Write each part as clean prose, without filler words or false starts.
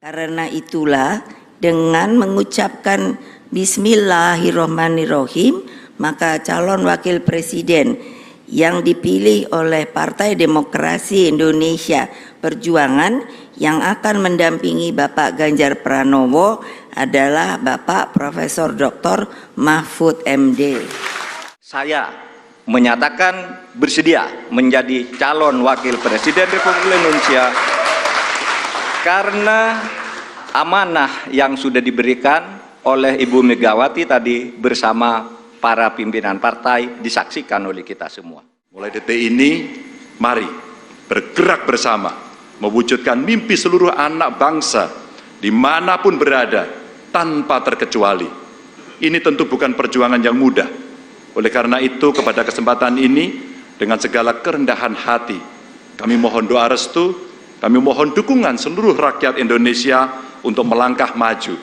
Karena itulah dengan mengucapkan Bismillahirrohmanirrohim, maka calon wakil presiden yang dipilih oleh Partai Demokrasi Indonesia Perjuangan yang akan mendampingi Bapak Ganjar Pranowo adalah Bapak Profesor Dr. Mahfud MD. Saya menyatakan bersedia menjadi calon wakil presiden Republik Indonesia karena amanah yang sudah diberikan oleh Ibu Megawati tadi bersama para pimpinan partai disaksikan oleh kita semua. Mulai detik ini, mari bergerak bersama mewujudkan mimpi seluruh anak bangsa dimanapun berada tanpa terkecuali. Ini tentu bukan perjuangan yang mudah. Oleh karena itu, kepada kesempatan ini dengan segala kerendahan hati kami mohon doa restu, kami mohon dukungan seluruh rakyat Indonesia untuk melangkah maju.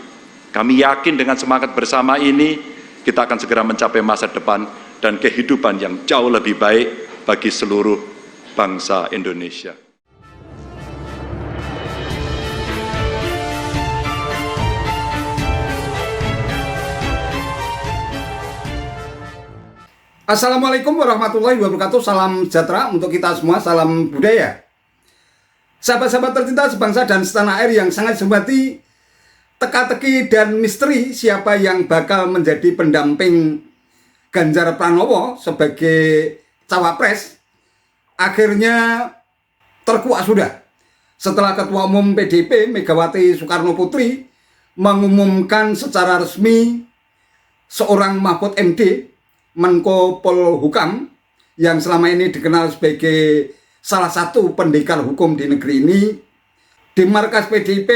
Kami yakin dengan semangat bersama ini kita akan segera mencapai masa depan dan kehidupan yang jauh lebih baik bagi seluruh bangsa Indonesia. Assalamualaikum warahmatullahi wabarakatuh. Salam sejahtera untuk kita semua, salam budaya. Sahabat-sahabat tercinta sebangsa dan setanah air yang sangat hormati, teka-teki dan misteri siapa yang bakal menjadi pendamping Ganjar Pranowo sebagai cawapres akhirnya terkuak sudah setelah Ketua Umum PDIP Megawati Soekarno Putri mengumumkan secara resmi seorang Mahfud MD, Menko Polhukam, yang selama ini dikenal sebagai salah satu pendekar hukum di negeri ini, di markas PDIP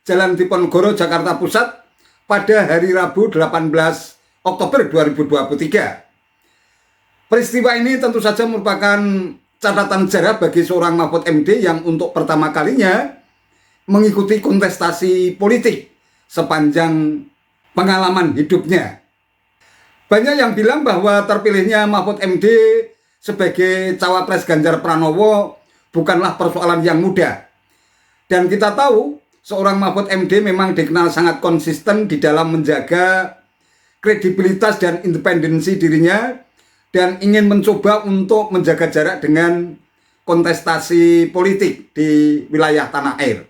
Jalan Diponegoro, Jakarta Pusat pada hari Rabu 18 Oktober 2023. Peristiwa ini tentu saja merupakan catatan sejarah bagi seorang Mahfud MD yang untuk pertama kalinya mengikuti kontestasi politik sepanjang pengalaman hidupnya. Banyak yang bilang bahwa terpilihnya Mahfud MD sebagai cawapres Ganjar Pranowo bukanlah persoalan yang mudah. Dan kita tahu seorang Mahfud MD memang dikenal sangat konsisten di dalam menjaga kredibilitas dan independensi dirinya dan ingin mencoba untuk menjaga jarak dengan kontestasi politik di wilayah tanah air.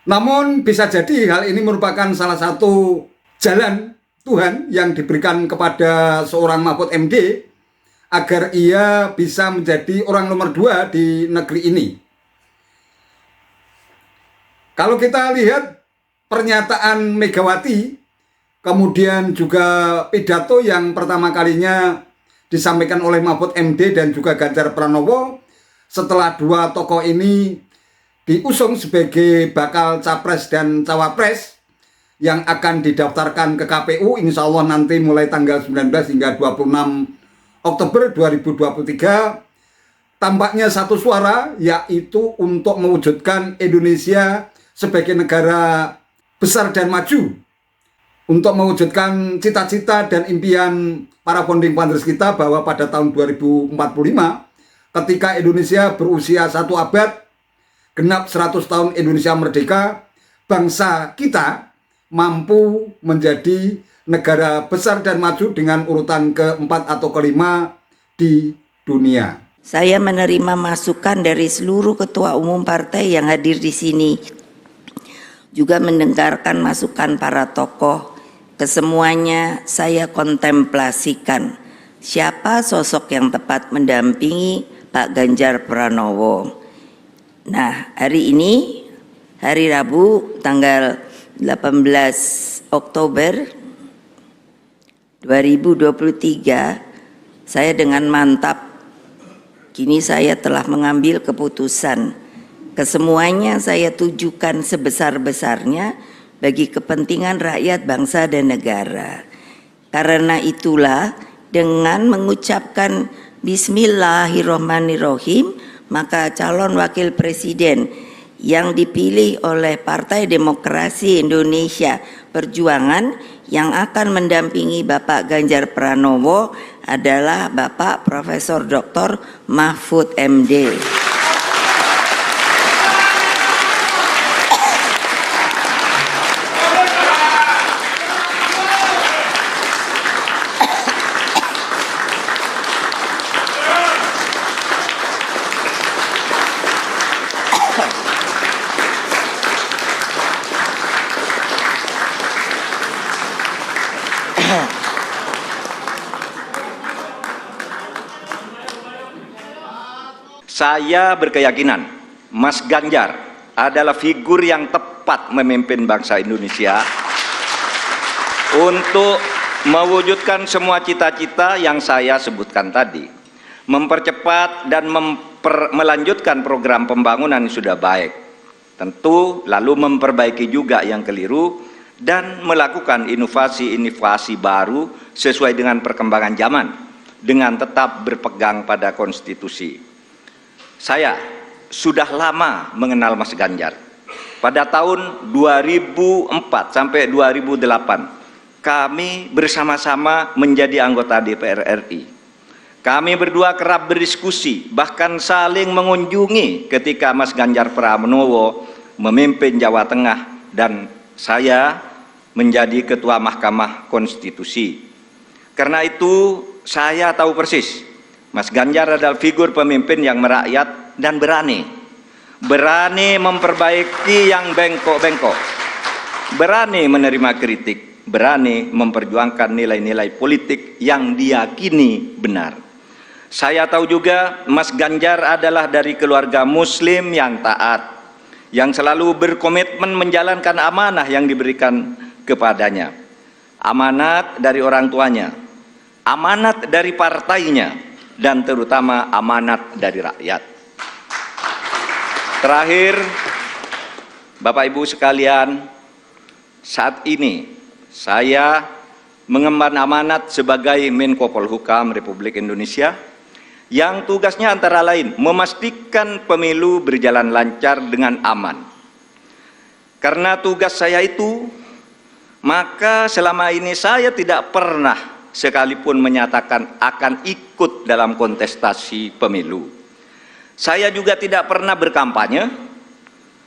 Namun bisa jadi hal ini merupakan salah satu jalan Tuhan yang diberikan kepada seorang Mahfud MD agar ia bisa menjadi orang nomor 2 di negeri ini. Kalau kita lihat pernyataan Megawati, kemudian juga pidato yang pertama kalinya disampaikan oleh Mahfud MD dan juga Ganjar Pranowo setelah dua tokoh ini diusung sebagai bakal capres dan cawapres yang akan didaftarkan ke KPU insya Allah nanti mulai tanggal 19 hingga 26 Oktober 2023, tampaknya satu suara, yaitu untuk mewujudkan Indonesia sebagai negara besar dan maju, untuk mewujudkan cita-cita dan impian para founding fathers kita bahwa pada tahun 2045 ketika Indonesia berusia 1 abad, genap 100 tahun Indonesia merdeka, bangsa kita mampu menjadi negara besar dan maju dengan urutan keempat atau kelima di dunia. Saya menerima masukan dari seluruh ketua umum partai yang hadir di sini, juga mendengarkan masukan para tokoh. Kesemuanya saya kontemplasikan siapa sosok yang tepat mendampingi Pak Ganjar Pranowo. Nah, hari ini, hari Rabu tanggal 18 Oktober 2023, saya dengan mantap kini saya telah mengambil keputusan. Kesemuanya saya tujukan sebesar-besarnya bagi kepentingan rakyat bangsa dan negara. Karena itulah dengan mengucapkan Bismillahirrohmanirrohim, maka calon wakil presiden yang dipilih oleh Partai Demokrasi Indonesia Perjuangan yang akan mendampingi Bapak Ganjar Pranowo adalah Bapak Profesor Dr. Mahfud MD. Saya berkeyakinan Mas Ganjar adalah figur yang tepat memimpin bangsa Indonesia untuk mewujudkan semua cita-cita yang saya sebutkan tadi, mempercepat dan melanjutkan program pembangunan yang sudah baik, tentu lalu memperbaiki juga yang keliru dan melakukan inovasi-inovasi baru sesuai dengan perkembangan zaman dengan tetap berpegang pada konstitusi. Saya sudah lama mengenal Mas Ganjar. Pada tahun 2004 sampai 2008 kami bersama-sama menjadi anggota DPR RI. Kami berdua kerap berdiskusi, bahkan saling mengunjungi ketika Mas Ganjar Pranowo memimpin Jawa Tengah dan saya menjadi Ketua Mahkamah Konstitusi. Karena itu saya tahu persis, Mas Ganjar adalah figur pemimpin yang merakyat dan berani memperbaiki yang bengkok-bengkok, berani menerima kritik, berani memperjuangkan nilai-nilai politik yang diyakini benar. Saya tahu juga Mas Ganjar adalah dari keluarga Muslim yang taat, yang selalu berkomitmen menjalankan amanah yang diberikan kepadanya. Amanat dari orang tuanya, amanat dari partainya, dan terutama amanat dari rakyat. Terakhir, Bapak Ibu sekalian, saat ini saya mengemban amanat sebagai Menko Polhukam Republik Indonesia yang tugasnya antara lain memastikan pemilu berjalan lancar dengan aman. Karena tugas saya itu, maka selama ini saya tidak pernah sekalipun menyatakan akan ikut dalam kontestasi pemilu. Saya juga tidak pernah berkampanye,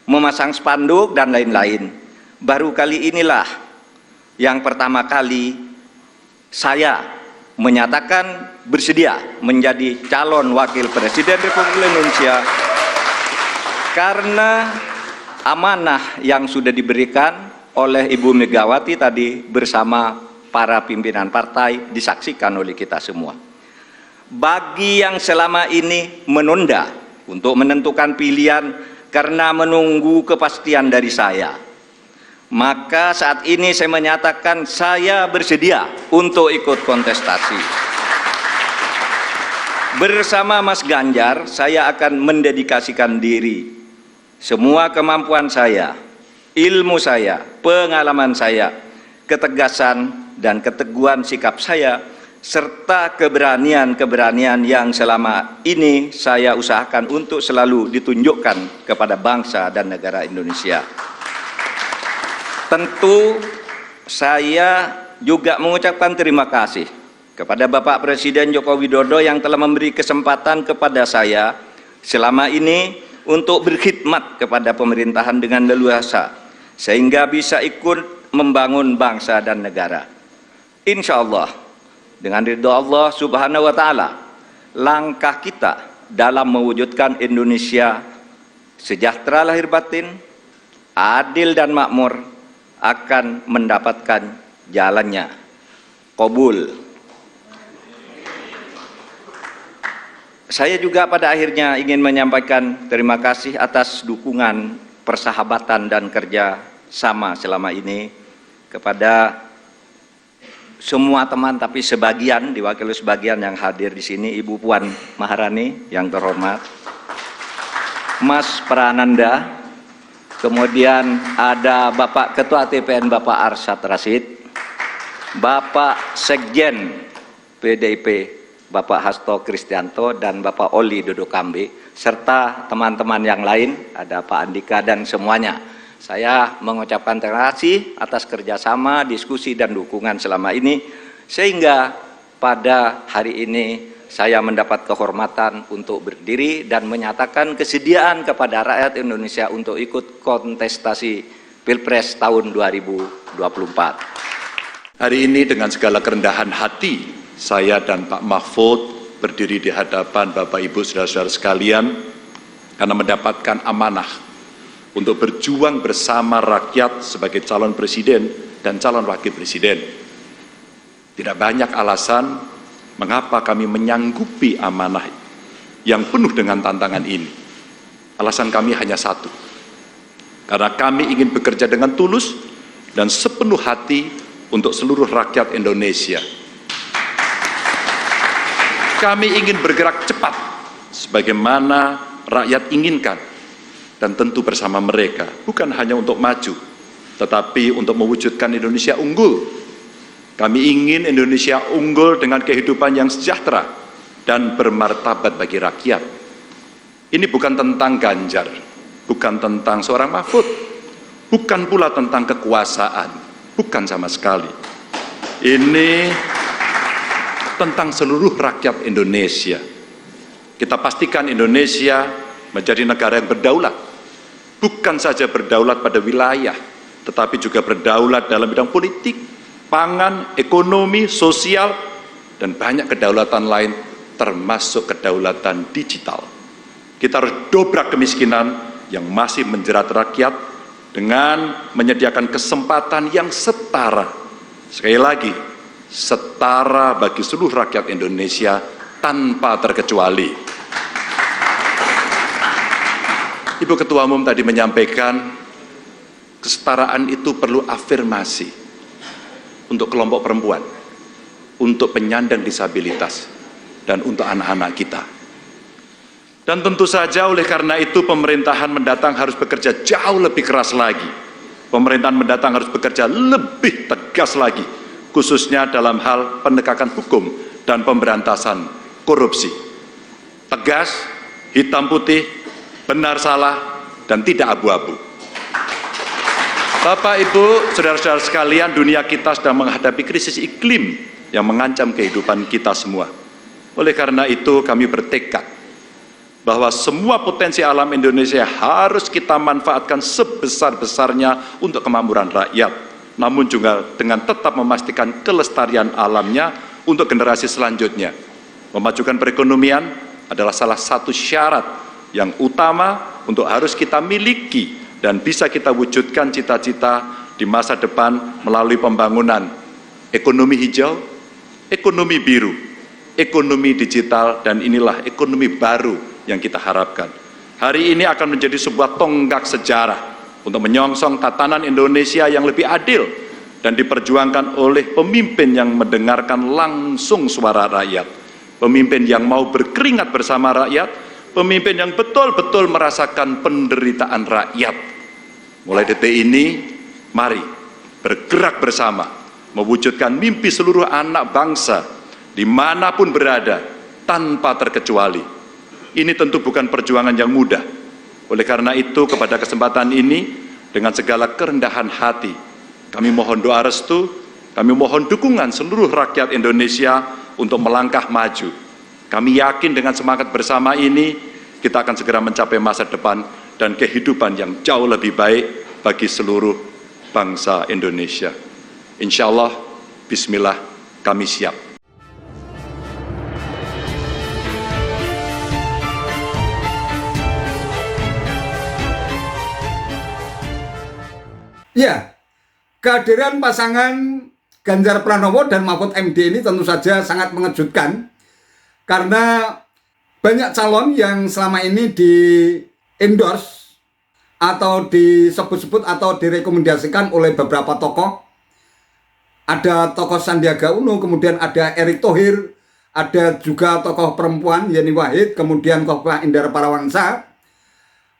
memasang spanduk dan lain-lain. Baru kali inilah yang pertama kali saya menyatakan bersedia menjadi calon wakil presiden Republik Indonesia karena amanah yang sudah diberikan oleh Ibu Megawati tadi bersama para pimpinan partai disaksikan oleh kita semua. Bagi yang selama ini menunda untuk menentukan pilihan karena menunggu kepastian dari saya, maka saat ini saya menyatakan saya bersedia untuk ikut kontestasi. Bersama Mas Ganjar, saya akan mendedikasikan diri, semua kemampuan saya, ilmu saya, pengalaman saya, ketegasan dan keteguhan sikap saya, serta keberanian-keberanian yang selama ini saya usahakan untuk selalu ditunjukkan kepada bangsa dan negara Indonesia. Tentu saya juga mengucapkan terima kasih kepada Bapak Presiden Joko Widodo yang telah memberi kesempatan kepada saya selama ini untuk berkhidmat kepada pemerintahan dengan leluasa sehingga bisa ikut membangun bangsa dan negara. Insya Allah dengan ridho Allah Subhanahu wa Ta'ala, langkah kita dalam mewujudkan Indonesia sejahtera lahir batin, adil dan makmur akan mendapatkan jalannya. Qabul. Saya juga pada akhirnya ingin menyampaikan terima kasih atas dukungan, persahabatan dan kerja sama selama ini kepada semua teman, tapi sebagian, diwakili sebagian yang hadir di sini, Ibu Puan Maharani yang terhormat, Mas Prananda, kemudian ada Bapak Ketua TPN Bapak Arsyad Rashid, Bapak Sekjen PDIP Bapak Hasto Kristianto dan Bapak Oli Dodo Kambe, serta teman-teman yang lain, ada Pak Andika dan semuanya. Saya mengucapkan terima kasih atas kerjasama, diskusi dan dukungan selama ini, sehingga pada hari ini saya mendapat kehormatan untuk berdiri dan menyatakan kesediaan kepada rakyat Indonesia untuk ikut kontestasi Pilpres tahun 2024. Hari ini dengan segala kerendahan hati, saya dan Pak Mahfud berdiri di hadapan Bapak Ibu saudara-saudara sekalian karena mendapatkan amanah untuk berjuang bersama rakyat sebagai calon presiden dan calon wakil presiden. Tidak banyak alasan mengapa kami menyanggupi amanah yang penuh dengan tantangan ini. Alasan kami hanya satu, karena kami ingin bekerja dengan tulus dan sepenuh hati untuk seluruh rakyat Indonesia. Kami ingin bergerak cepat sebagaimana rakyat inginkan, dan tentu bersama mereka, bukan hanya untuk maju, tetapi untuk mewujudkan Indonesia unggul. Kami ingin Indonesia unggul dengan kehidupan yang sejahtera dan bermartabat bagi rakyat. Ini bukan tentang Ganjar, bukan tentang seorang Mahfud, bukan pula tentang kekuasaan, bukan sama sekali. Ini tentang seluruh rakyat Indonesia. Kita pastikan Indonesia menjadi negara yang berdaulat, bukan saja berdaulat pada wilayah, tetapi juga berdaulat dalam bidang politik, pangan, ekonomi, sosial, dan banyak kedaulatan lain, termasuk kedaulatan digital. Kita harus dobrak kemiskinan yang masih menjerat rakyat dengan menyediakan kesempatan yang setara. Sekali lagi, setara bagi seluruh rakyat Indonesia tanpa terkecuali. Ibu Ketua Umum tadi menyampaikan kesetaraan itu perlu afirmasi untuk kelompok perempuan, untuk penyandang disabilitas, dan untuk anak-anak kita. Dan tentu saja oleh karena itu pemerintahan mendatang harus bekerja jauh lebih keras lagi. Pemerintahan mendatang harus bekerja lebih tegas lagi, khususnya dalam hal penegakan hukum dan pemberantasan korupsi. Tegas, hitam putih, benar salah, dan tidak abu-abu. Bapak, Ibu, saudara-saudara sekalian, dunia kita sedang menghadapi krisis iklim yang mengancam kehidupan kita semua. Oleh karena itu kami bertekad bahwa semua potensi alam Indonesia harus kita manfaatkan sebesar-besarnya untuk kemakmuran rakyat, namun juga dengan tetap memastikan kelestarian alamnya untuk generasi selanjutnya. Memajukan perekonomian adalah salah satu syarat yang utama untuk harus kita miliki dan bisa kita wujudkan cita-cita di masa depan melalui pembangunan ekonomi hijau, ekonomi biru, ekonomi digital, dan inilah ekonomi baru yang kita harapkan. Hari ini akan menjadi sebuah tonggak sejarah untuk menyongsong tatanan Indonesia yang lebih adil dan diperjuangkan oleh pemimpin yang mendengarkan langsung suara rakyat, pemimpin yang mau berkeringat bersama rakyat, pemimpin yang betul-betul merasakan penderitaan rakyat. Mulai detik ini, mari bergerak bersama, mewujudkan mimpi seluruh anak bangsa dimanapun berada, tanpa terkecuali. Ini tentu bukan perjuangan yang mudah. Oleh karena itu, kepada kesempatan ini, dengan segala kerendahan hati, kami mohon doa restu, kami mohon dukungan seluruh rakyat Indonesia untuk melangkah maju. Kami yakin dengan semangat bersama ini, kita akan segera mencapai masa depan dan kehidupan yang jauh lebih baik bagi seluruh bangsa Indonesia. Insya Allah, bismillah, kami siap. Ya, kehadiran pasangan Ganjar Pranowo dan Mahfud MD ini tentu saja sangat mengejutkan karena banyak calon yang selama ini di-endorse atau disebut-sebut atau direkomendasikan oleh beberapa tokoh. Ada tokoh Sandiaga Uno, kemudian ada Erick Thohir, ada juga tokoh perempuan Yeni Wahid, kemudian Khofifah Indar Parawansa.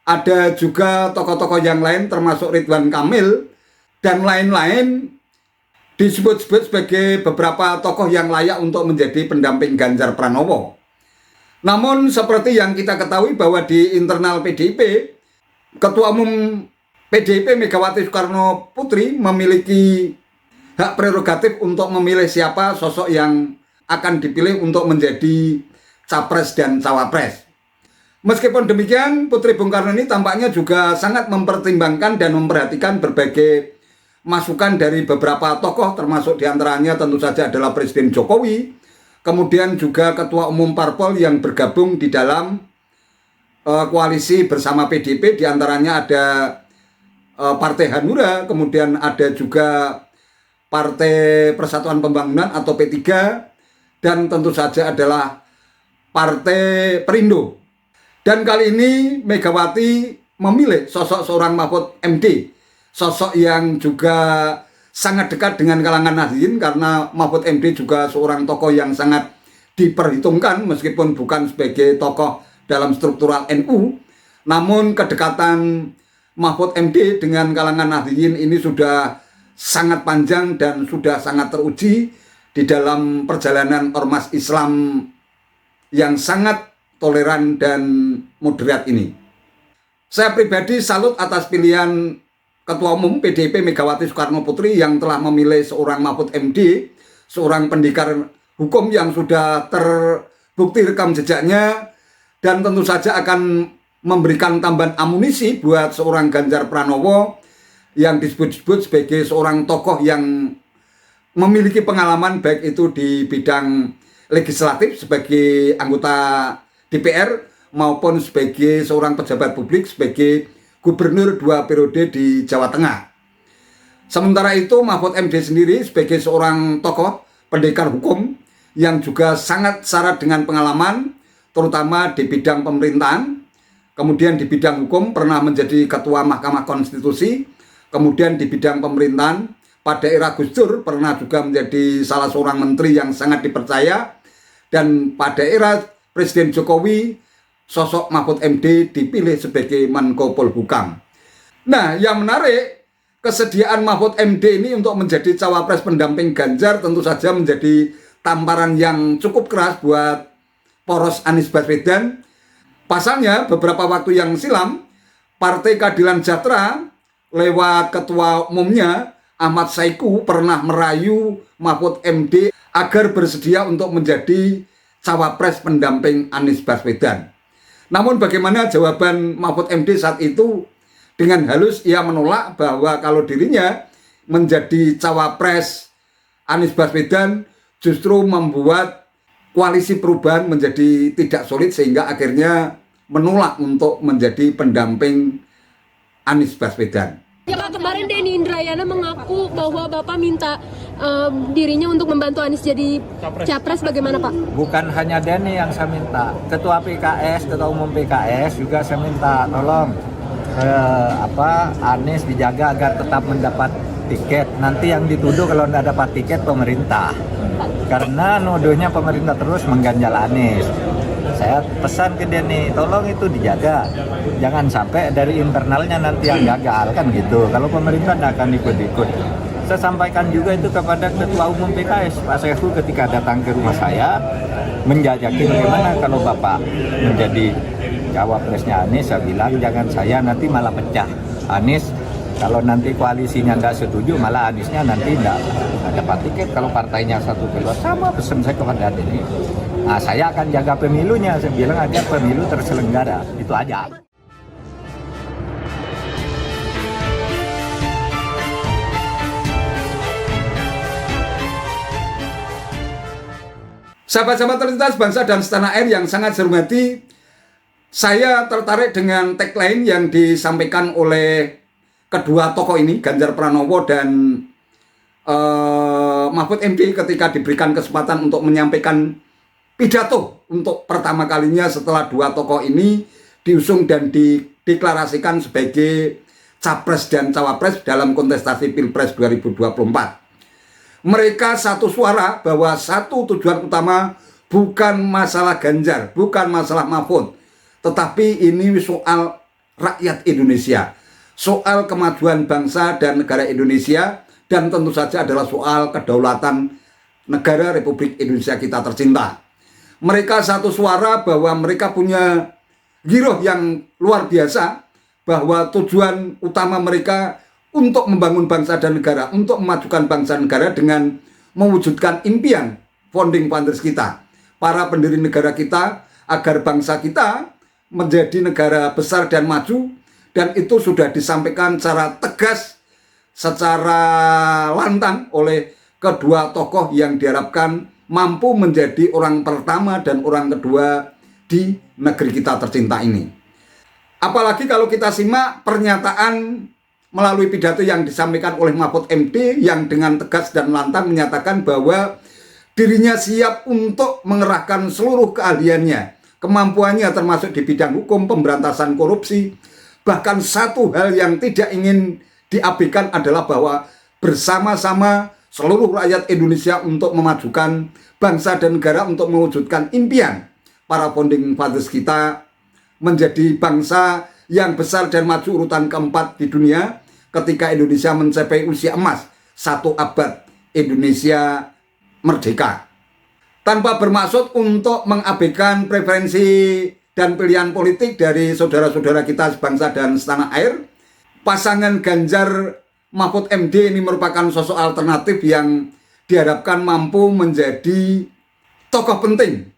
Ada juga tokoh-tokoh yang lain termasuk Ridwan Kamil dan lain-lain disebut-sebut sebagai beberapa tokoh yang layak untuk menjadi pendamping Ganjar Pranowo. Namun seperti yang kita ketahui bahwa di internal PDIP, Ketua Umum PDIP Megawati Soekarno Putri memiliki hak prerogatif untuk memilih siapa sosok yang akan dipilih untuk menjadi capres dan cawapres. Meskipun demikian, Putri Bung Karno ini tampaknya juga sangat mempertimbangkan dan memperhatikan berbagai masukan dari beberapa tokoh, termasuk diantaranya tentu saja adalah Presiden Jokowi, kemudian juga Ketua Umum Parpol yang bergabung di dalam koalisi bersama PDIP, diantaranya ada Partai Hanura, kemudian ada juga Partai Persatuan Pembangunan atau P3, dan tentu saja adalah Partai Perindo. Dan kali ini Megawati memilih sosok seorang Mahfud MD, sosok yang juga sangat dekat dengan kalangan Nahdliyin, karena Mahfud MD juga seorang tokoh yang sangat diperhitungkan meskipun bukan sebagai tokoh dalam struktural NU, namun kedekatan Mahfud MD dengan kalangan Nahdliyin ini sudah sangat panjang dan sudah sangat teruji di dalam perjalanan ormas Islam yang sangat toleran dan moderat ini. Saya pribadi salut atas pilihan Ketua Umum PDIP Megawati Soekarno Putri yang telah memilih seorang Mahfud MD, seorang pendekar hukum yang sudah terbukti rekam jejaknya, dan tentu saja akan memberikan tambahan amunisi buat seorang Ganjar Pranowo yang disebut-sebut sebagai seorang tokoh yang memiliki pengalaman baik itu di bidang legislatif sebagai anggota DPR maupun sebagai seorang pejabat publik sebagai gubernur 2 periode di Jawa Tengah. Sementara itu Mahfud MD sendiri sebagai seorang tokoh pendekar hukum yang juga sangat syarat dengan pengalaman terutama di bidang pemerintahan, kemudian di bidang hukum pernah menjadi ketua Mahkamah Konstitusi, kemudian di bidang pemerintahan pada era Gus Dur pernah juga menjadi salah seorang menteri yang sangat dipercaya, dan pada era Presiden Jokowi sosok Mahfud MD dipilih sebagai Menko Polhukam. Nah, yang menarik, kesediaan Mahfud MD ini untuk menjadi cawapres pendamping Ganjar tentu saja menjadi tamparan yang cukup keras buat poros Anies Baswedan. Pasalnya beberapa waktu yang silam Partai Keadilan Sejahtera lewat ketua umumnya Ahmad Saiku pernah merayu Mahfud MD agar bersedia untuk menjadi cawapres pendamping Anies Baswedan. Namun bagaimana jawaban Mahfud MD saat itu? Dengan halus ia menolak bahwa kalau dirinya menjadi cawapres Anies Baswedan justru membuat koalisi perubahan menjadi tidak solid, sehingga akhirnya menolak untuk menjadi pendamping Anies Baswedan. Ya Pak, kemarin Denny Indrayana mengaku bahwa Bapak minta dirinya untuk membantu Anies jadi capres, bagaimana Pak? Bukan hanya Denny yang saya minta, Ketua PKS, Ketua Umum PKS juga saya minta tolong Anies dijaga agar tetap mendapat tiket. Nanti yang dituduh kalau tidak dapat tiket pemerintah, karena nuduhnya pemerintah terus mengganjal Anies. Saya pesan ke Denny, tolong itu dijaga, jangan sampai dari internalnya nanti yang gagal, kan gitu. Kalau pemerintah tidak akan ikut-ikut. Saya sampaikan juga itu kepada Ketua Umum PKS, Pak Sehu, ketika datang ke rumah saya, menjajaki bagaimana kalau Bapak menjadi cawapresnya Anies. Saya bilang jangan saya, nanti malah pecah. Anies, kalau nanti koalisinya nggak setuju, malah Aniesnya nanti nggak dapat tiket. Kalau partainya satu keluar, sama pesan saya kepada Denny. Nah, saya akan jaga pemilunya, saya bilang agar pemilu terselenggara, itu aja. Sahabat-sahabat terlintas bangsa dan setanah air yang sangat saya hormati, saya tertarik dengan tagline yang disampaikan oleh kedua tokoh ini, Ganjar Pranowo dan Mahfud MD, ketika diberikan kesempatan untuk menyampaikan pidato untuk pertama kalinya setelah dua tokoh ini diusung dan dideklarasikan sebagai capres dan cawapres dalam kontestasi Pilpres 2024. Mereka satu suara bahwa satu tujuan utama bukan masalah Ganjar, bukan masalah Mahfud, tetapi ini soal rakyat Indonesia, soal kemajuan bangsa dan negara Indonesia, dan tentu saja adalah soal kedaulatan negara Republik Indonesia kita tercinta. Mereka satu suara bahwa mereka punya giroh yang luar biasa, bahwa tujuan utama mereka untuk membangun bangsa dan negara, untuk memajukan bangsa dan negara dengan mewujudkan impian founding fathers kita, para pendiri negara kita, agar bangsa kita menjadi negara besar dan maju. Dan itu sudah disampaikan secara tegas, secara lantang oleh kedua tokoh yang diharapkan mampu menjadi orang pertama dan orang kedua di negeri kita tercinta ini. Apalagi kalau kita simak pernyataan melalui pidato yang disampaikan oleh Mahfud MD yang dengan tegas dan lantang menyatakan bahwa dirinya siap untuk mengerahkan seluruh keahliannya, kemampuannya termasuk di bidang hukum, pemberantasan korupsi. Bahkan satu hal yang tidak ingin diabaikan adalah bahwa bersama-sama seluruh rakyat Indonesia untuk memajukan bangsa dan negara, untuk mewujudkan impian para founding fathers kita menjadi bangsa yang besar dan maju urutan keempat di dunia ketika Indonesia mencapai usia emas 1 abad Indonesia merdeka. Tanpa bermaksud untuk mengabaikan preferensi dan pilihan politik dari saudara-saudara kita sebangsa dan setanah air, pasangan Ganjar Mahfud MD ini merupakan sosok alternatif yang diharapkan mampu menjadi tokoh penting,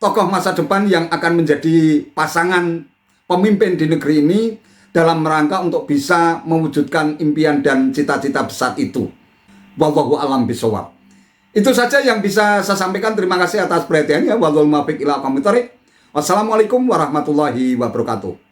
tokoh masa depan yang akan menjadi pasangan pemimpin di negeri ini dalam rangka untuk bisa mewujudkan impian dan cita-cita besar itu. Wallahu a'lam bishawab. Itu saja yang bisa saya sampaikan. Terima kasih atas perhatiannya. Wallahul muwaffiq ila aqwamit thoriq. Wassalamualaikum warahmatullahi wabarakatuh.